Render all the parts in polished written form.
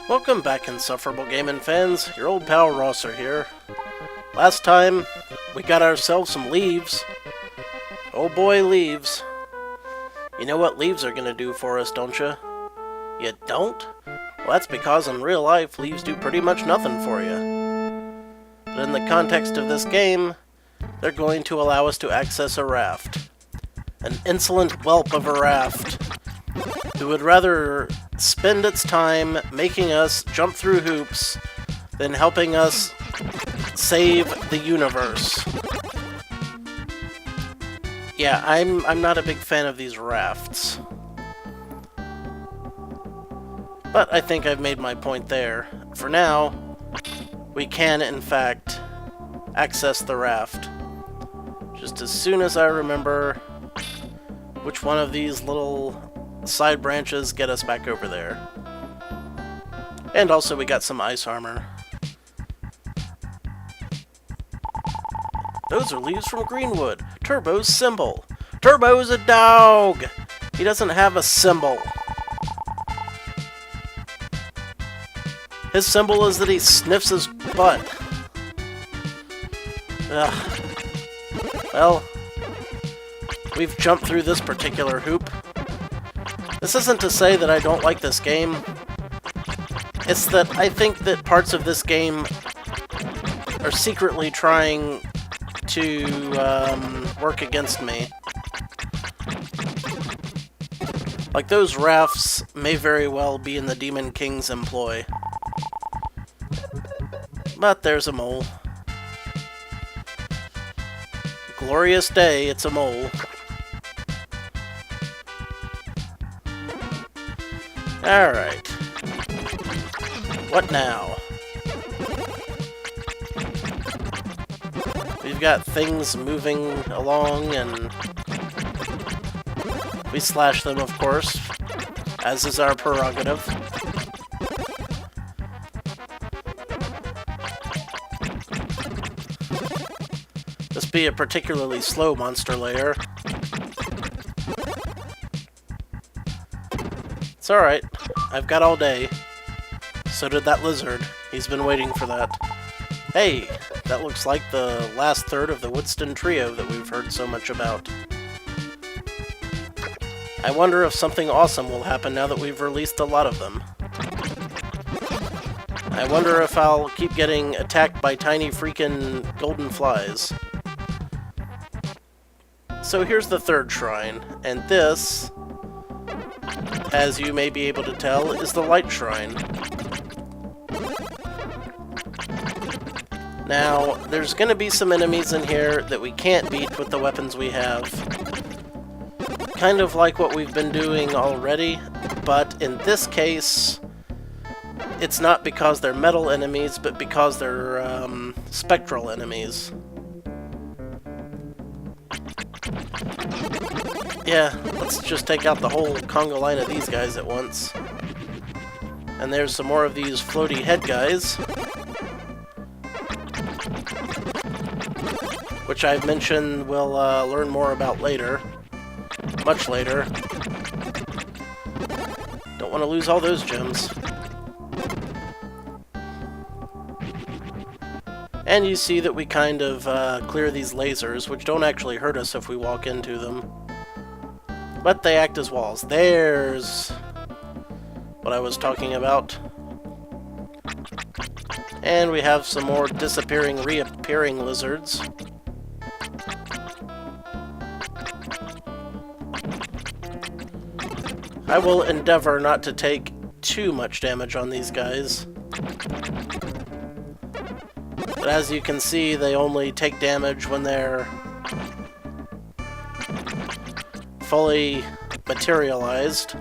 Welcome back, Insufferable gaming fans. Your old pal Rosser here. Last time, we got ourselves some leaves. Oh boy, leaves. You know what leaves are gonna do for us, don't you? You don't? Well, that's because in real life, leaves do pretty much nothing for you. But in the context of this game, they're going to allow us to access a raft. An insolent whelp of a raft who would rather spend its time making us jump through hoops than helping us save the universe. Yeah, I'm not a big fan of these rafts. But I think I've made my point there. For now, we can, in fact, access the raft. Just as soon as I remember which one of these little side branches get us back over there. And also we got some ice armor. Those are leaves from Greenwood. Turbo's symbol. Turbo's a dog! He doesn't have a symbol. His symbol is that he sniffs his butt. Ugh. Well, we've jumped through this particular hoop. This isn't to say that I don't like this game. It's that I think that parts of this game are secretly trying to work against me. Like, those rafts may very well be in the Demon King's employ. But there's a mole. Glorious day, it's a mole. Alright. What now? We've got things moving along, and we slash them, of course, as is our prerogative. This be a particularly slow monster layer. It's alright. I've got all day. So did that lizard. He's been waiting for that. Hey, that looks like the last third of the Woodston trio that we've heard so much about. I wonder if something awesome will happen now that we've released a lot of them. I wonder if I'll keep getting attacked by tiny freaking golden flies. So here's the third shrine, and this, as you may be able to tell, is the light shrine. Now, there's going to be some enemies in here that we can't beat with the weapons we have. Kind of like what we've been doing already, but in this case, it's not because they're metal enemies, but because they're spectral enemies. Yeah, let's just take out the whole conga line of these guys at once. And there's some more of these floaty head guys, which I've mentioned we'll learn more about later. Much later. Don't want to lose all those gems. And you see that we kind of clear these lasers, which don't actually hurt us if we walk into them. But they act as walls. There's what I was talking about. And we have some more disappearing, reappearing lizards. I will endeavor not to take too much damage on these guys. But as you can see, they only take damage when they're fully materialized.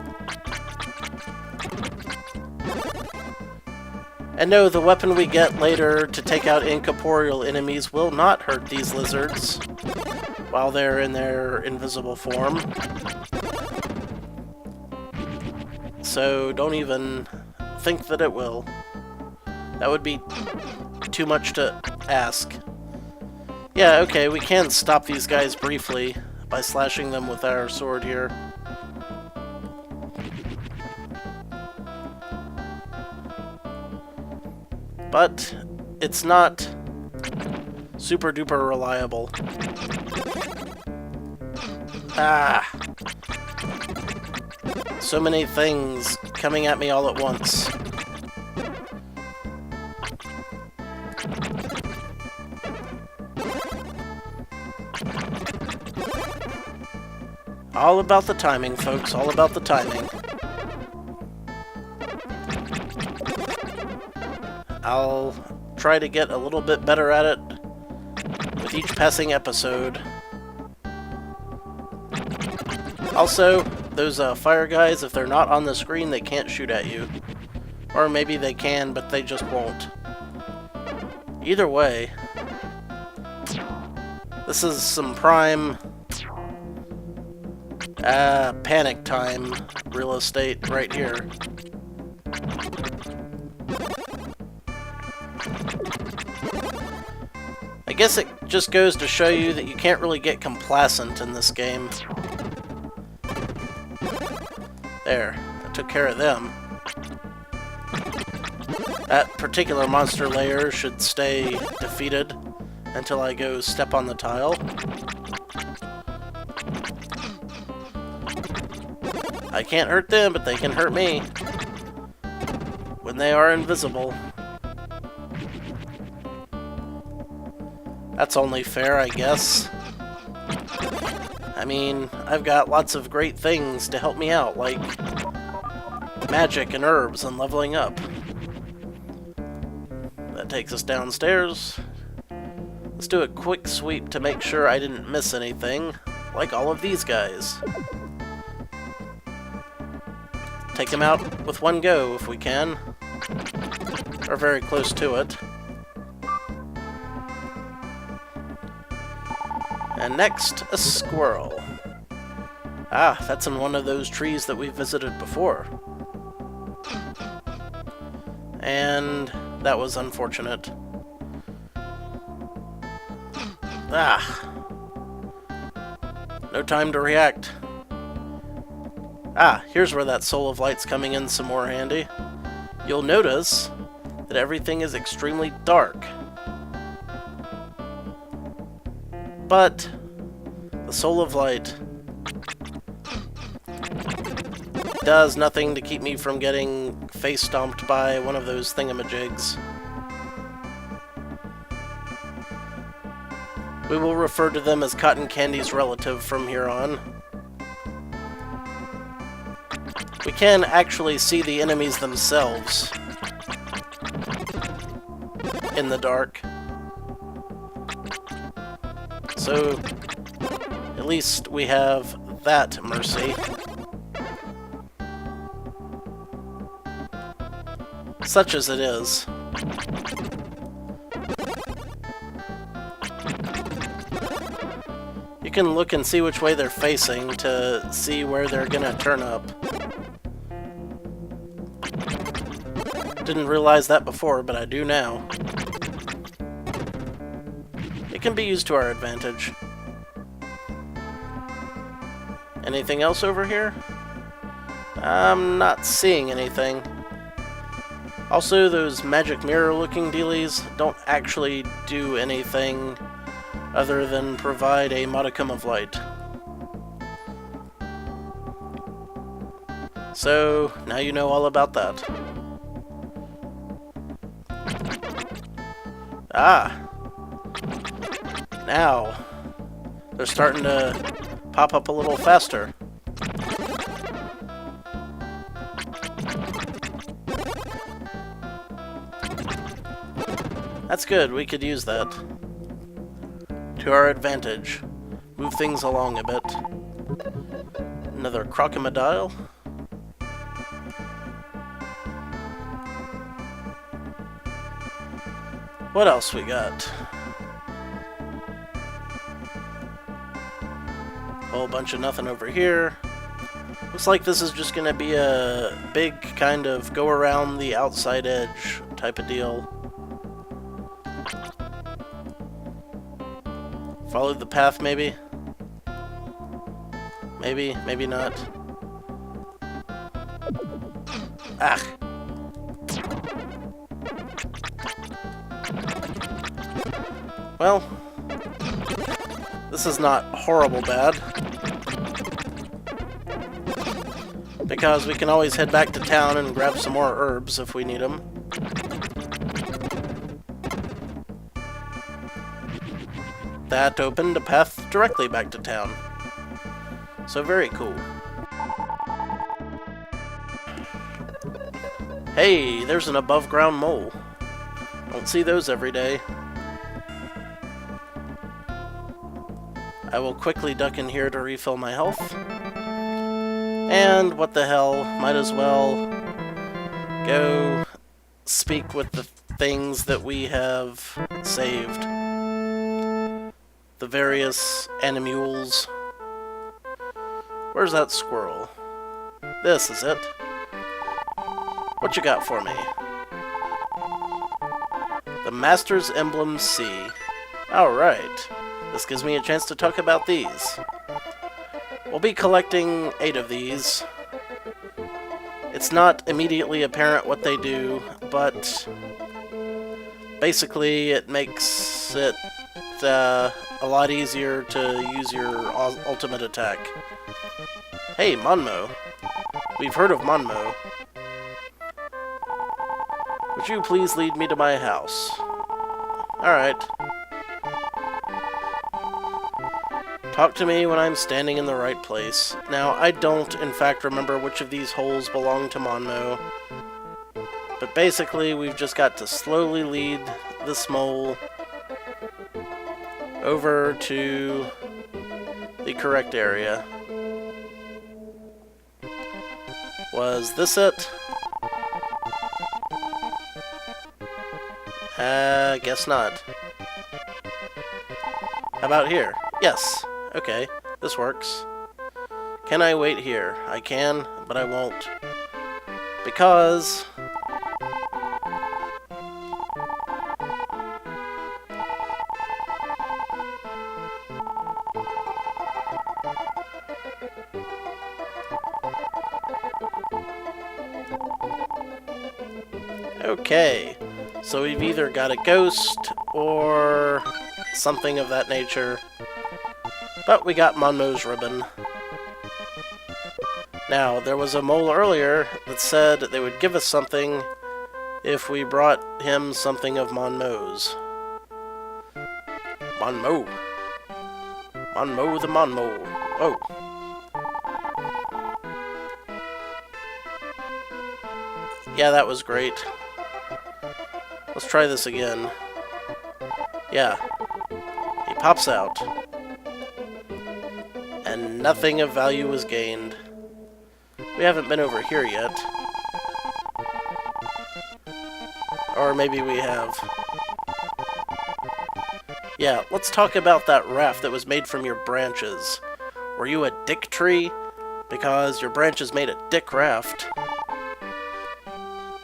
And no, the weapon we get later to take out incorporeal enemies will not hurt these lizards while they're in their invisible form. So don't even think that it will. That would be too much to ask. Yeah, okay, we can stop these guys briefly by slashing them with our sword here. but it's not super duper reliable. Ah! So many things coming at me all at once. All about the timing, folks. All about the timing. I'll try to get a little bit better at it with each passing episode. Also, those fire guys, if they're not on the screen, they can't shoot at you. Or maybe they can, but they just won't. Either way, this is some prime panic time real estate right here. I guess it just goes to show you that you can't really get complacent in this game. There, I took care of them. That particular monster layer should stay defeated until I go step on the tile. I can't hurt them, but they can hurt me when they are invisible. That's only fair, I guess. I mean, I've got lots of great things to help me out, like magic and herbs and leveling up. That takes us downstairs. Let's do a quick sweep to make sure I didn't miss anything, like all of these guys. Take them out with one go if we can, or very close to it. And next, a squirrel. Ah, that's in one of those trees that we visited before. And that was unfortunate. Ah. No time to react. Ah, here's where that Soul of Light's coming in some more handy. You'll notice that everything is extremely dark. But the Soul of Light does nothing to keep me from getting face-stomped by one of those thingamajigs. We will refer to them as Cotton Candy's relative from here on. We can actually see the enemies themselves in the dark. So, at least we have that mercy. Such as it is. You can look and see which way they're facing to see where they're gonna turn up. Didn't realize that before, but I do now. It can be used to our advantage. Anything else over here? I'm not seeing anything. Also, those magic mirror-looking dealies don't actually do anything other than provide a modicum of light. So, now you know all about that. Ah! Now, they're starting to pop up a little faster. That's good, we could use that to our advantage. Move things along a bit. Another crocodile. What else we got? Whole bunch of nothing over here. Looks like this is just gonna be a big kind of go around the outside edge type of deal. Follow the path, maybe? Maybe, maybe not. Ah! Well, this is not horrible bad, because we can always head back to town and grab some more herbs if we need them. That opened a path directly back to town. So very cool. Hey, there's an above-ground mole. Don't see those every day. I will quickly duck in here to refill my health. And what the hell, might as well go speak with the things that we have saved. The various animules. Where's that squirrel? This is it. What you got for me? The Master's Emblem C. Alright. This gives me a chance to talk about these. We'll be collecting 8 of these. It's not immediately apparent what they do, but basically it makes it a lot easier to use your ultimate attack. Hey, Monmo. We've heard of Monmo. Would you please lead me to my house? Alright. Talk to me when I'm standing in the right place. Now, I don't, in fact, remember which of these holes belong to Monmo. But basically, we've just got to slowly lead this mole over to the correct area. Was this it? Guess not. How about here? Yes. Okay, this works. Can I wait here? I can, but I won't. Because... Okay, so we've either got a ghost or something of that nature. But we got Monmo's ribbon. Now, there was a mole earlier that said they would give us something if we brought him something of Monmo's. Monmo. Monmo the Monmo. Oh. Yeah, that was great. Let's try this again. Yeah. He pops out. And nothing of value was gained. We haven't been over here yet. Or maybe we have. Yeah, let's talk about that raft that was made from your branches. Were you a dick tree? Because your branches made a dick raft.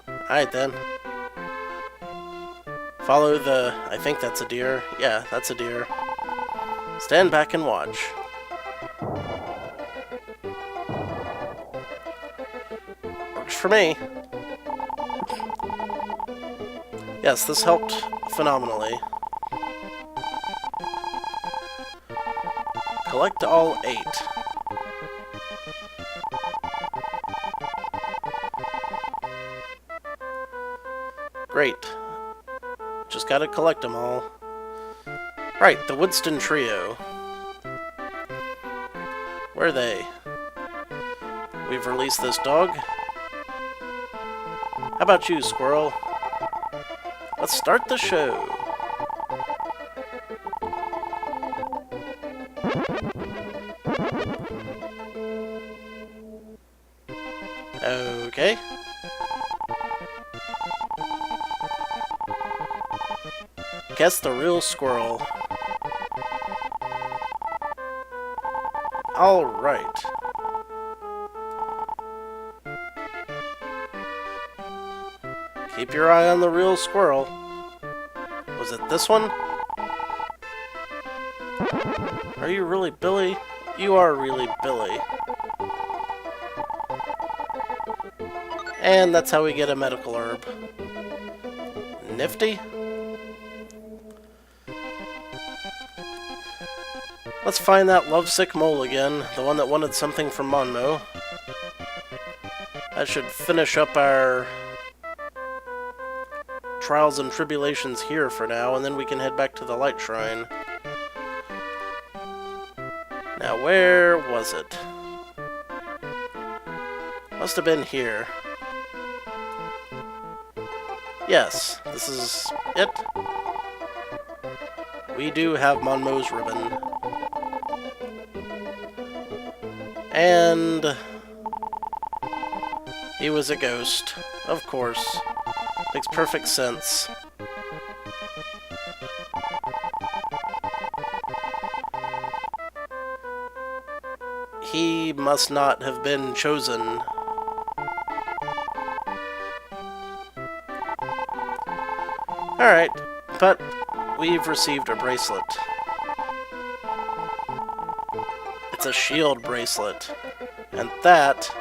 Alright then. Follow the... I think that's a deer. Yeah, that's a deer. Stand back and watch. Works for me. Yes, this helped phenomenally. Collect all 8. Great. Just gotta collect them all. Right, the Woodston Trio. Where are they? We've released this dog. How about you, squirrel? Let's start the show. Okay. Guess the real squirrel. All right. Keep your eye on the real squirrel. Was it this one? Are you really Billy? You are really Billy. And that's how we get a medical herb. Nifty. Let's find that lovesick mole again, the one that wanted something from Monmo. That should finish up our trials and tribulations here for now, and then we can head back to the Light Shrine. Now, where was it? Must have been here. Yes, this is it. We do have Monmo's ribbon. And he was a ghost, of course. Makes perfect sense. He must not have been chosen. Alright, but we've received a bracelet. It's a shield bracelet, and that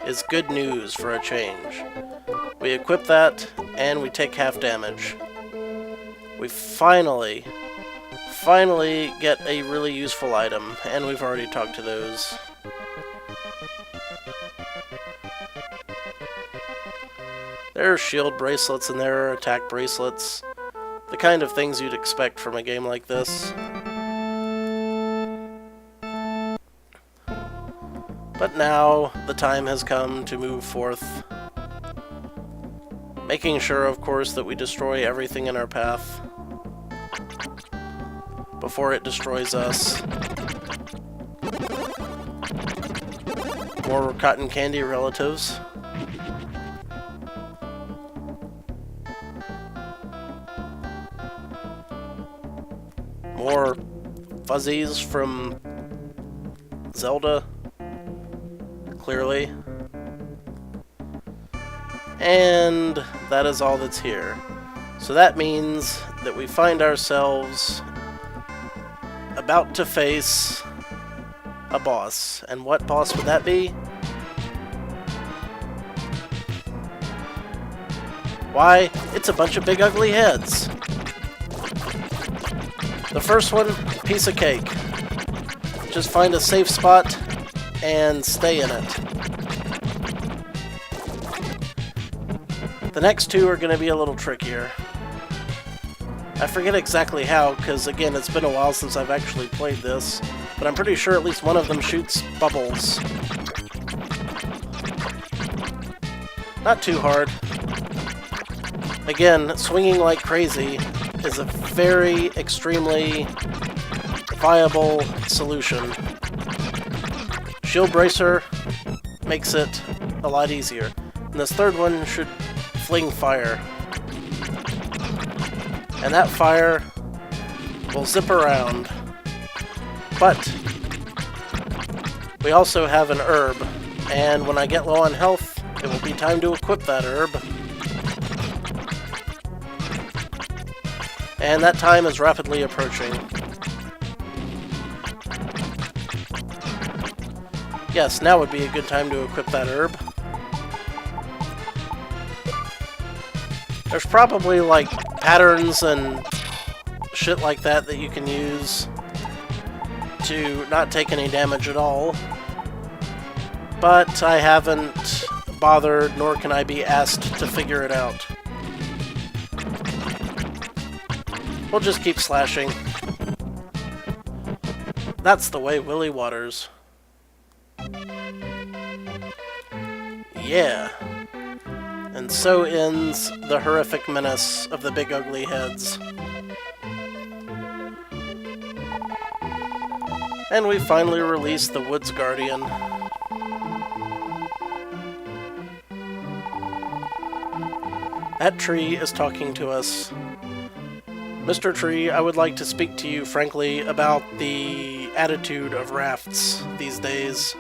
is good news for a change. We equip that, and we take half damage. We finally get a really useful item, and we've already talked to those. There are shield bracelets and there are attack bracelets. The kind of things you'd expect from a game like this. But now, the time has come to move forth. Making sure, of course, that we destroy everything in our path before it destroys us. More cotton candy relatives. More fuzzies from Zelda, clearly. And that is all that's here. So that means that we find ourselves about to face a boss. And what boss would that be? Why, it's a bunch of big ugly heads. The first one, piece of cake. Just find a safe spot and stay in it. The next two are going to be a little trickier. I forget exactly how, because again, it's been a while since I've actually played this, but I'm pretty sure at least one of them shoots bubbles. Not too hard. Again, swinging like crazy is a very, extremely viable solution. Shield Bracer makes it a lot easier. And this third one should fling fire. And that fire will zip around. But we also have an herb, and when I get low on health, it will be time to equip that herb. And that time is rapidly approaching. Yes, now would be a good time to equip that herb. There's probably like patterns and shit like that that you can use to not take any damage at all. But I haven't bothered, nor can I be asked to figure it out. We'll just keep slashing. That's the way, Willy Waters. Yeah. And so ends the horrific menace of the big ugly heads. And we finally release the Woods Guardian. That tree is talking to us. Mr. Tree, I would like to speak to you frankly about the attitude of rafts these days.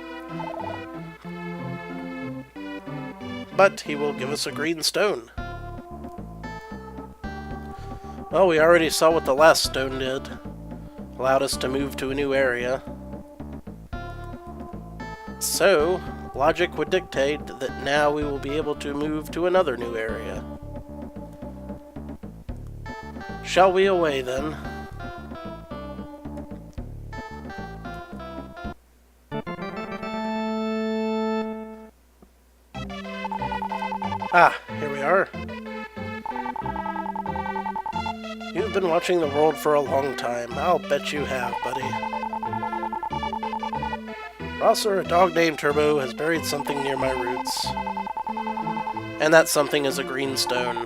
But he will give us a green stone. Well, we already saw what the last stone did. Allowed us to move to a new area. So, logic would dictate that now we will be able to move to another new area. Shall we away, then? Ah, here we are. You've been watching the world for a long time. I'll bet you have, buddy. Rosser, a dog named Turbo, has buried something near my roots. And that something is a green stone.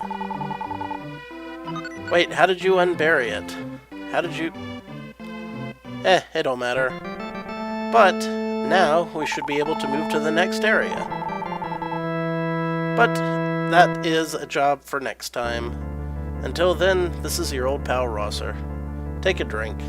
Wait, how did you unbury it? How did you... it don't matter. But now we should be able to move to the next area. But that is a job for next time. Until then, this is your old pal Rosser. Take a drink.